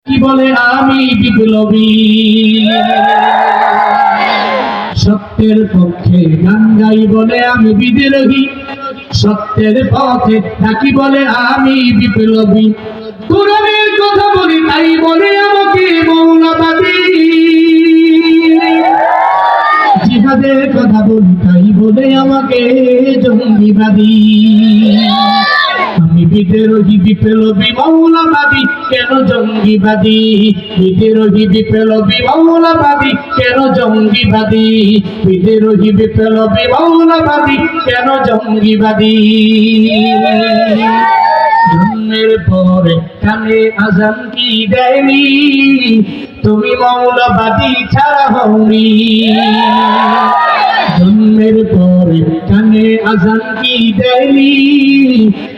কি বলে আমি বিপ্লবী, সত্যের পক্ষে গান গাই বলে আমি বিদ্রোহী, সত্যের পথে থাকি বলে আমি বিপ্লবী, কোরআনের কথা বলি তাই বলে আমাকে মৌলবাদী, জিহাদের কথা বলি তাই বলে আমাকে জঙ্গিবাদী। আমি বিদ্রোহী বিপ্লবী মৌলবাদী কেন জঙ্গিবাদী, বিদ্রোহী বিপ্লবী মৌলবাদী কেন জঙ্গিবাদী, বিদ্রোহী বিপ্লবী মৌলবাদী কেন জঙ্গিবাদী। জন্মের পরে কানে আজান কি দেয়নি, তুমি মৌলবাদী ছাড়া হওনি, জন্মের পরে কানে আজান কি দেয়নি,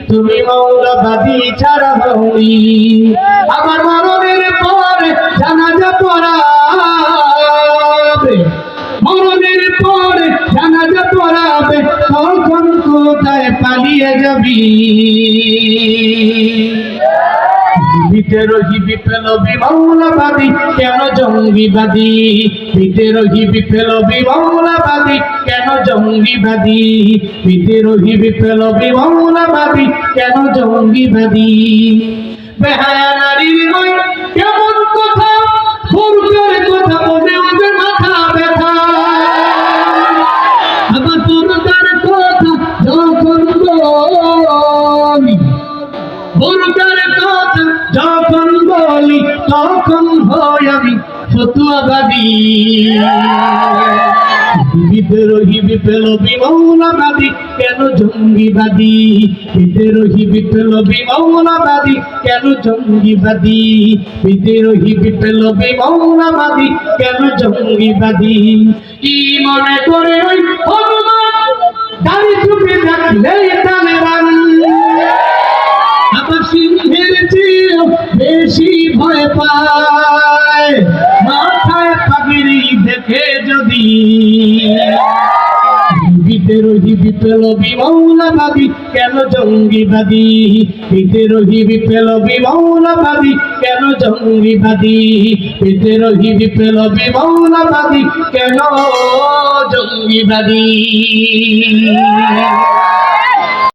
তুমি মৌলবাদী ছাড়া হওনি। আমার মরণের পরে জানাজা পড়াবে, মরণের পরে জানাজা পড়াবে, তখন কোথায় পালিয়ে যাবি। বিদ্রোহী বিপ্লবী মৌলবাদী কেন জঙ্গিবাদী, বিদ্রোহী বিপ্লবী মৌলবাদী কেন জঙ্গিবাদী, বিদ্রোহী বিপ্লবী মৌলবাদী কেন জঙ্গিবাদী। বেহায়া নারীর নয় কেমন কথা, পুরুষের কথা বলে ওদের মাথা ব্যথা, আবার পুরুষের কথা যখন বলি, পুরুষের কথা যখন বলি তখন হয় আমি ফতুয়াবাদী। বিদ্রোহী বিপ্লবী মৌলবাদী কেন জঙ্গিবাদী, বিদ্রোহী বিপ্লবী মৌলবাদী কেন জঙ্গিবাদী, বিদ্রোহী বিপ্লবী মৌলবাদী কেন জঙ্গিবাদী। কি মনে করে ওই হনুমান দাড়ি চুপে রাখলে তালেবান, আবার সিংহের চেয়েও বেশি ভয় পায় মাথায় পাগড়ি দেখে যদি। বিদ্রোহী বিপ্লবী মৌলবাদী কেন জঙ্গিবাদী, বিদ্রোহী বিপ্লবী মৌলবাদী কেন জঙ্গিবাদী, বিদ্রোহী বিপ্লবী মৌলবাদী কেন জঙ্গিবাদী।